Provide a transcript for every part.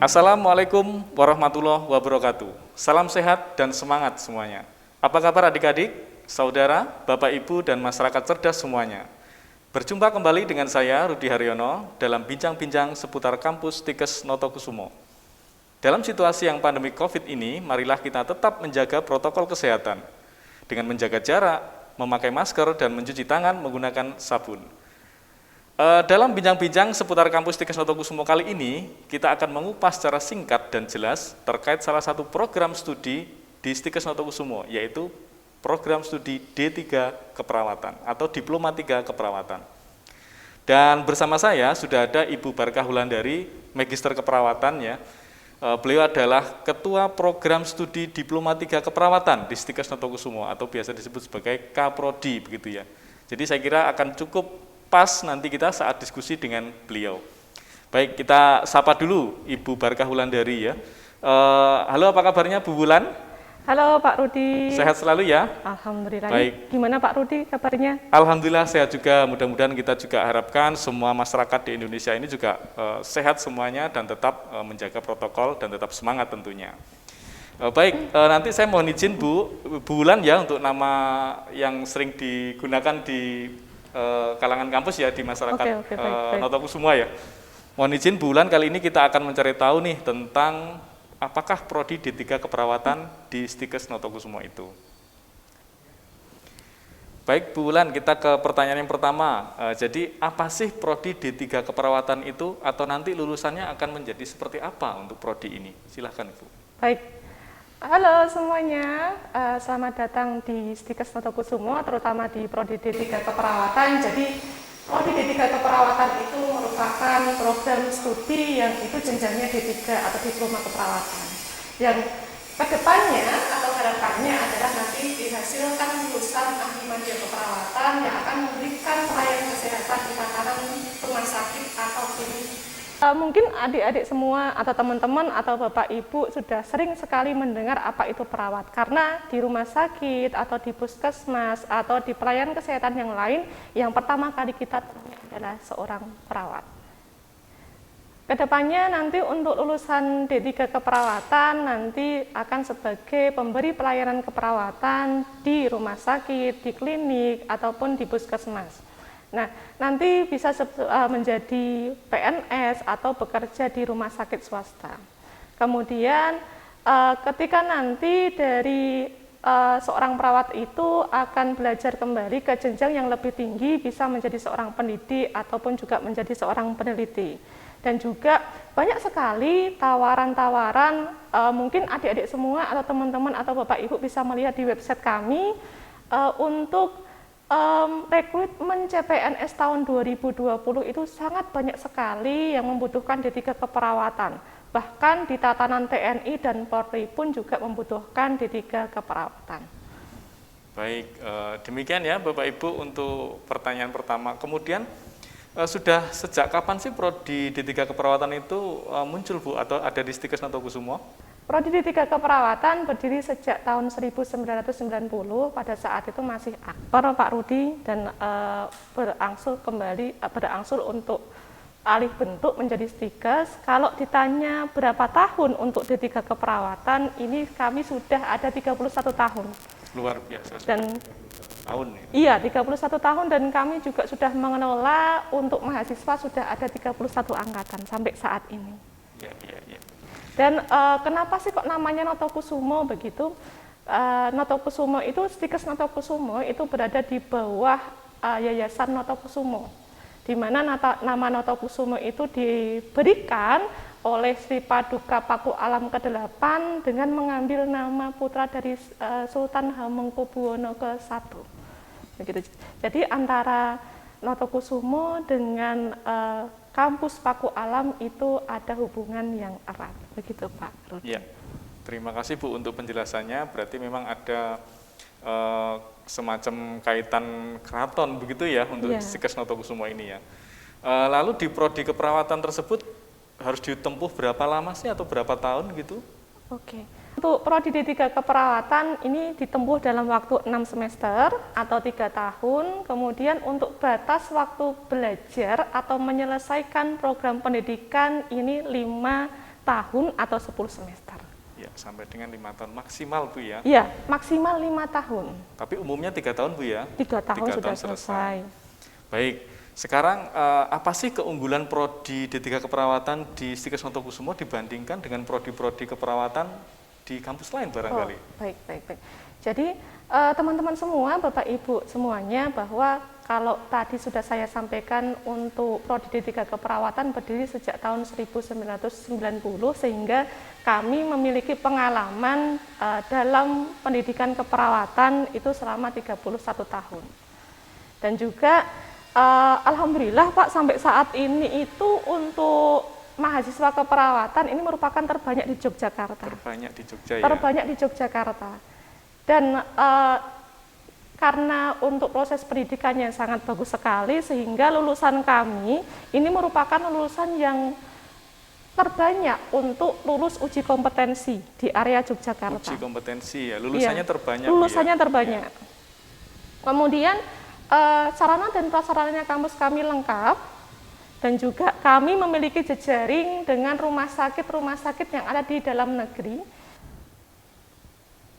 Assalamualaikum warahmatullahi wabarakatuh. Salam sehat dan semangat semuanya. Apa kabar adik-adik, saudara, bapak ibu, dan masyarakat cerdas semuanya? Berjumpa kembali dengan saya, Rudi Haryono, dalam bincang-bincang seputar kampus Stikes Notokusumo. Dalam situasi yang pandemi COVID ini, marilah kita tetap menjaga protokol kesehatan dengan menjaga jarak, memakai masker, dan mencuci tangan menggunakan sabun. Dalam bincang-bincang seputar kampus Stikes Notokusumo kali ini, kita akan mengupas secara singkat dan jelas terkait salah satu program studi di Stikes Notokusumo, yaitu program studi D3 Keperawatan atau Diploma 3 Keperawatan. Dan bersama saya sudah ada Ibu Barkah Wulandari, Magister Keperawatan ya. Beliau adalah Ketua Program Studi Diploma 3 Keperawatan di Stikes Notokusumo atau biasa disebut sebagai Kaprodi begitu ya. Jadi saya kira akan cukup pas nanti kita saat diskusi dengan beliau. Baik, kita sapa dulu Ibu Barkah Wulandari ya. Halo, apa kabarnya Bu Wulan? Halo Pak Rudi. Sehat selalu ya? Alhamdulillah. Baik. Gimana Pak Rudi kabarnya? Alhamdulillah sehat juga. Mudah-mudahan kita juga harapkan semua masyarakat di Indonesia ini juga sehat semuanya dan tetap menjaga protokol dan tetap semangat tentunya. Baik, nanti saya mohon izin Bu Wulan ya untuk nama yang sering digunakan di kalangan kampus ya di masyarakat baik. Notokusumo ya. Mohon izin Bu Wulan, kali ini kita akan mencari tahu nih tentang apakah Prodi D3 Keperawatan di Stikes Notokusumo itu. Baik Bu Wulan, kita ke pertanyaan yang pertama. Jadi apa sih Prodi D3 Keperawatan itu atau nanti lulusannya akan menjadi seperti apa untuk Prodi ini? Silahkan Bu. Baik. Halo semuanya, selamat datang di Stikes Notokusumo, terutama di Prodi D3 Keperawatan. Jadi Prodi D3 Keperawatan itu merupakan program studi yang itu jenjangnya D3 atau Diploma Keperawatan. Yang kedepannya atau harapannya adalah nanti dihasilkan lulusan ahli media keperawatan yang akan memberikan pelayanan kesehatan di tatanan rumah sakit atau klinik. Mungkin adik-adik semua atau teman-teman atau bapak ibu sudah sering sekali mendengar apa itu perawat, karena di rumah sakit atau di puskesmas atau di pelayanan kesehatan yang lain yang pertama kali kita temui adalah seorang perawat. Kedepannya nanti untuk lulusan D3 Keperawatan nanti akan sebagai pemberi pelayanan keperawatan di rumah sakit, di klinik ataupun di puskesmas. Nah, nanti bisa menjadi PNS atau bekerja di rumah sakit swasta. Kemudian ketika nanti dari seorang perawat itu akan belajar kembali ke jenjang yang lebih tinggi, bisa menjadi seorang pendidik ataupun juga menjadi seorang peneliti. Dan juga banyak sekali tawaran-tawaran, mungkin adik-adik semua atau teman-teman atau bapak ibu bisa melihat di website kami untuk rekrutmen CPNS tahun 2020 itu sangat banyak sekali yang membutuhkan D3 Keperawatan. Bahkan di tatanan TNI dan Polri pun juga membutuhkan D3 Keperawatan. Baik, demikian ya Bapak Ibu untuk pertanyaan pertama. Kemudian sudah sejak kapan sih Prodi D3 Keperawatan itu muncul Bu atau ada di Stikes Notokusumo? Prodi D3 Keperawatan berdiri sejak tahun 1990, pada saat itu masih akper Pak Rudi, dan berangsur untuk alih bentuk menjadi Stikes. Kalau ditanya berapa tahun untuk D3 Keperawatan, ini kami sudah ada 31 tahun. Luar biasa. Dan tahun ya? Iya, 31 tahun, dan kami juga sudah mengelola untuk mahasiswa sudah ada 31 angkatan sampai saat ini. Iya. Dan kenapa sih kok namanya Notokusumo begitu? Notokusumo itu, Stikes Notokusumo itu berada di bawah Yayasan Notokusumo, di mana nama Notokusumo itu diberikan oleh Sri Paduka Paku Alam ke-8 dengan mengambil nama putra dari Sultan Hamengkubuwono ke-1. Begitu. Jadi antara Notokusumo dengan kampus Paku Alam itu ada hubungan yang erat, begitu Pak Rudi. Ya, terima kasih Bu untuk penjelasannya. Berarti memang ada semacam kaitan keraton begitu ya untuk Stikes Notokusumo ini ya. Lalu di Prodi Keperawatan tersebut harus ditempuh berapa lama sih atau berapa tahun gitu? Oke. Untuk Prodi D3 Keperawatan ini ditempuh dalam waktu 6 semester atau 3 tahun. Kemudian untuk batas waktu belajar atau menyelesaikan program pendidikan ini 5 tahun atau 10 semester. Ya, sampai dengan 5 tahun maksimal Bu ya. Iya, maksimal 5 tahun. Tapi umumnya 3 tahun Bu ya. 3 tahun 3 sudah tahun selesai. Baik, sekarang apa sih keunggulan prodi D3 Keperawatan di Stikes Notokusumo dibandingkan dengan prodi-prodi keperawatan di kampus lain barangkali? Baik. Jadi teman-teman semua, Bapak Ibu semuanya, bahwa kalau tadi sudah saya sampaikan untuk prodi D3 Keperawatan berdiri sejak tahun 1990, sehingga kami memiliki pengalaman dalam pendidikan keperawatan itu selama 31 tahun. Dan juga alhamdulillah Pak, sampai saat ini itu untuk mahasiswa keperawatan ini merupakan terbanyak di Yogyakarta. Terbanyak di Jogja ya? Terbanyak di Yogyakarta. Dan karena untuk proses pendidikannya sangat bagus sekali, sehingga lulusan kami ini merupakan lulusan yang terbanyak untuk lulus uji kompetensi di area Yogyakarta. Uji kompetensi ya, lulusannya terbanyak. Lulusannya ya? terbanyak. Ya. Kemudian sarana dan prasarananya kampus kami lengkap, dan juga kami memiliki jejaring dengan rumah sakit yang ada di dalam negeri.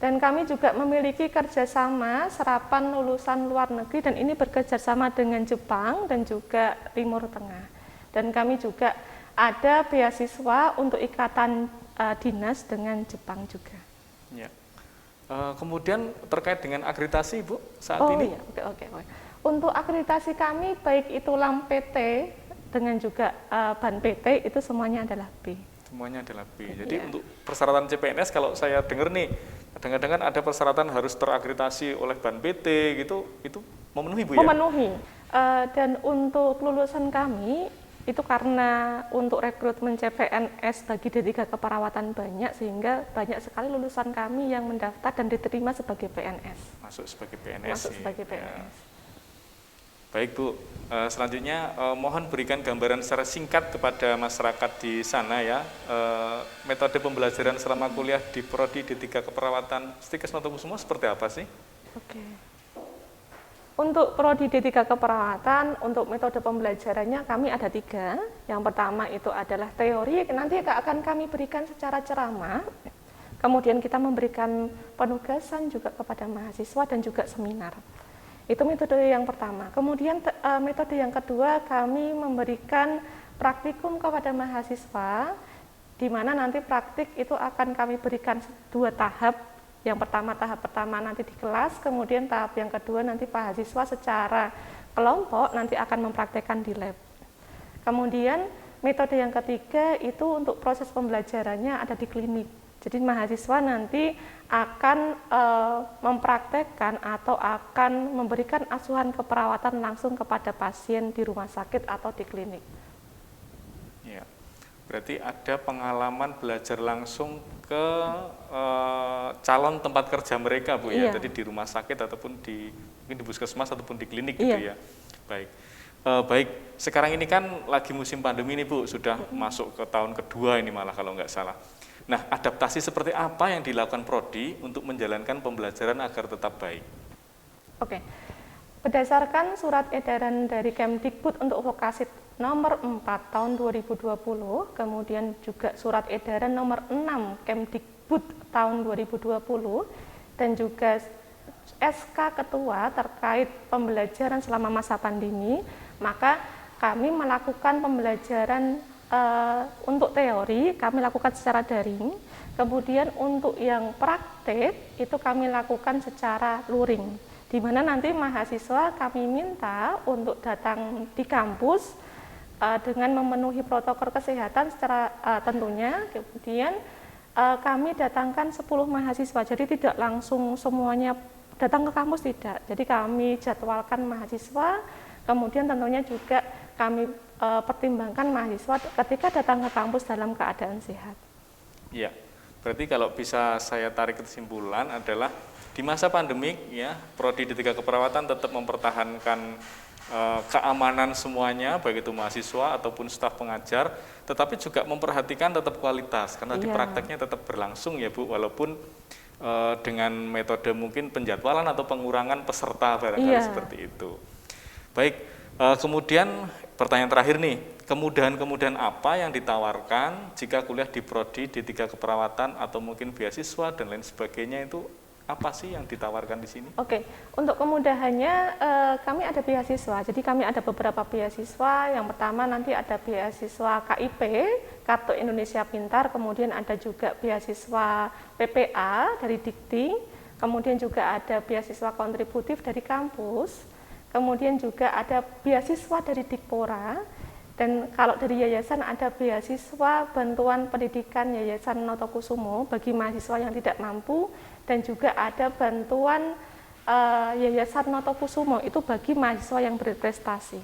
Dan kami juga memiliki kerjasama serapan lulusan luar negeri, dan ini bekerjasama dengan Jepang dan juga Timur Tengah. Dan kami juga ada beasiswa untuk ikatan dinas dengan Jepang juga. Ya. Kemudian terkait dengan akreditasi Bu saat ini? Iya, oke. Untuk akreditasi kami baik itu LAM PT dengan juga BAN PT itu semuanya adalah B. Semuanya adalah B. Jadi untuk persyaratan CPNS kalau saya dengar nih, kadang-kadang kan ada persyaratan harus terakreditasi oleh BAN PT gitu, itu memenuhi Bu ya? Memenuhi. Dan untuk lulusan kami itu karena untuk rekrutmen CPNS bagi D3 Keperawatan banyak, sehingga banyak sekali lulusan kami yang mendaftar dan diterima sebagai PNS. Masuk sebagai PNS. Masuk sebagai PNS. Ya. Baik Bu, selanjutnya mohon berikan gambaran secara singkat kepada masyarakat di sana ya, metode pembelajaran selama kuliah di Prodi D3 Keperawatan Stikes Notokusumo seperti apa sih? Oke. Untuk Prodi D3 Keperawatan, untuk metode pembelajarannya kami ada 3. Yang pertama itu adalah teori, nanti akan kami berikan secara ceramah. Kemudian kita memberikan penugasan juga kepada mahasiswa dan juga seminar. Itu metode yang pertama. Kemudian metode yang kedua, kami memberikan praktikum kepada mahasiswa, di mana nanti praktik itu akan kami berikan 2 tahap. Yang pertama, tahap pertama nanti di kelas, kemudian tahap yang kedua nanti mahasiswa secara kelompok nanti akan mempraktekkan di lab. Kemudian metode yang ketiga itu untuk proses pembelajarannya ada di klinik. Jadi mahasiswa nanti akan mempraktekkan atau akan memberikan asuhan keperawatan langsung kepada pasien di rumah sakit atau di klinik. Ya, berarti ada pengalaman belajar langsung ke calon tempat kerja mereka Bu ya, tadi di rumah sakit ataupun mungkin di puskesmas ataupun di klinik gitu ya. Baik. Baik, sekarang ini kan lagi musim pandemi nih Bu, sudah masuk ke tahun kedua ini malah kalau nggak salah. Nah, adaptasi seperti apa yang dilakukan Prodi untuk menjalankan pembelajaran agar tetap baik? Oke, berdasarkan surat edaran dari Kemdikbud untuk vokasi nomor 4 tahun 2020, kemudian juga surat edaran nomor 6 Kemdikbud tahun 2020, dan juga SK Ketua terkait pembelajaran selama masa pandemi, maka kami melakukan pembelajaran untuk teori kami lakukan secara daring, kemudian untuk yang praktek itu kami lakukan secara luring, di mana nanti mahasiswa kami minta untuk datang di kampus dengan memenuhi protokol kesehatan secara tentunya. Kemudian kami datangkan 10 mahasiswa, jadi tidak langsung semuanya datang ke kampus, tidak. Jadi kami jadwalkan mahasiswa, kemudian tentunya juga kami pertimbangkan mahasiswa ketika datang ke kampus dalam keadaan sehat. Iya, berarti kalau bisa saya tarik kesimpulan adalah di masa pandemik ya, Prodi D3 Keperawatan tetap mempertahankan keamanan semuanya, baik itu mahasiswa ataupun staf pengajar, tetapi juga memperhatikan tetap kualitas, karena di prakteknya tetap berlangsung ya Bu, walaupun dengan metode mungkin penjadwalan atau pengurangan peserta barangkali seperti itu. Baik, kemudian pertanyaan terakhir nih, kemudahan-kemudahan apa yang ditawarkan jika kuliah di prodi D3 Keperawatan atau mungkin beasiswa dan lain sebagainya, itu apa sih yang ditawarkan di sini? Oke, untuk kemudahannya kami ada beasiswa. Jadi kami ada beberapa beasiswa. Yang pertama nanti ada beasiswa KIP, Kartu Indonesia Pintar, kemudian ada juga beasiswa PPA dari Dikti, kemudian juga ada beasiswa kontributif dari kampus, kemudian juga ada beasiswa dari Dikpora, dan kalau dari yayasan ada beasiswa bantuan pendidikan Yayasan Notokusumo bagi mahasiswa yang tidak mampu, dan juga ada bantuan Yayasan Notokusumo itu bagi mahasiswa yang berprestasi.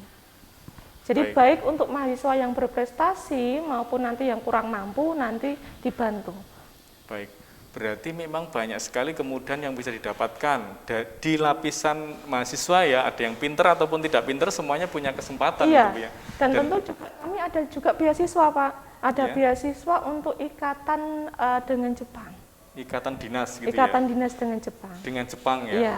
Jadi baik untuk mahasiswa yang berprestasi maupun nanti yang kurang mampu nanti dibantu. Baik, berarti memang banyak sekali kemudahan yang bisa didapatkan di lapisan mahasiswa ya, ada yang pinter ataupun tidak pinter, semuanya punya kesempatan. Iya, gitu ya. dan tentu juga kami ada juga beasiswa Pak, ada beasiswa untuk ikatan dengan Jepang. Ikatan dinas gitu Ikatan ya? dinas dengan Jepang. Dengan Jepang ya? Iya.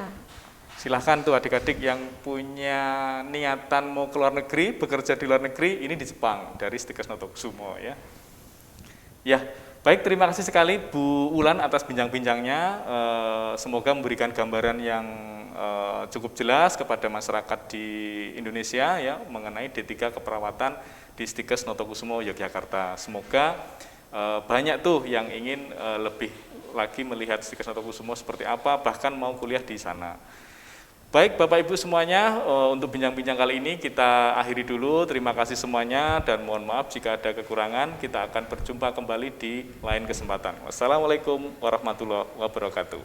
Silahkan tuh adik-adik yang punya niatan mau ke luar negeri, bekerja di luar negeri, ini di Jepang, dari Stikes Notokusumo ya. Ya, baik, terima kasih sekali Bu Ulan atas bincang-bincangnya. Semoga memberikan gambaran yang cukup jelas kepada masyarakat di Indonesia ya mengenai D3 Keperawatan di Stikes Notokusumo Yogyakarta. Semoga banyak tuh yang ingin lebih lagi melihat Stikes Notokusumo seperti apa, bahkan mau kuliah di sana. Baik Bapak Ibu semuanya, untuk bincang-bincang kali ini kita akhiri dulu. Terima kasih semuanya dan mohon maaf jika ada kekurangan. Kita akan berjumpa kembali di lain kesempatan. Wassalamualaikum warahmatullahi wabarakatuh.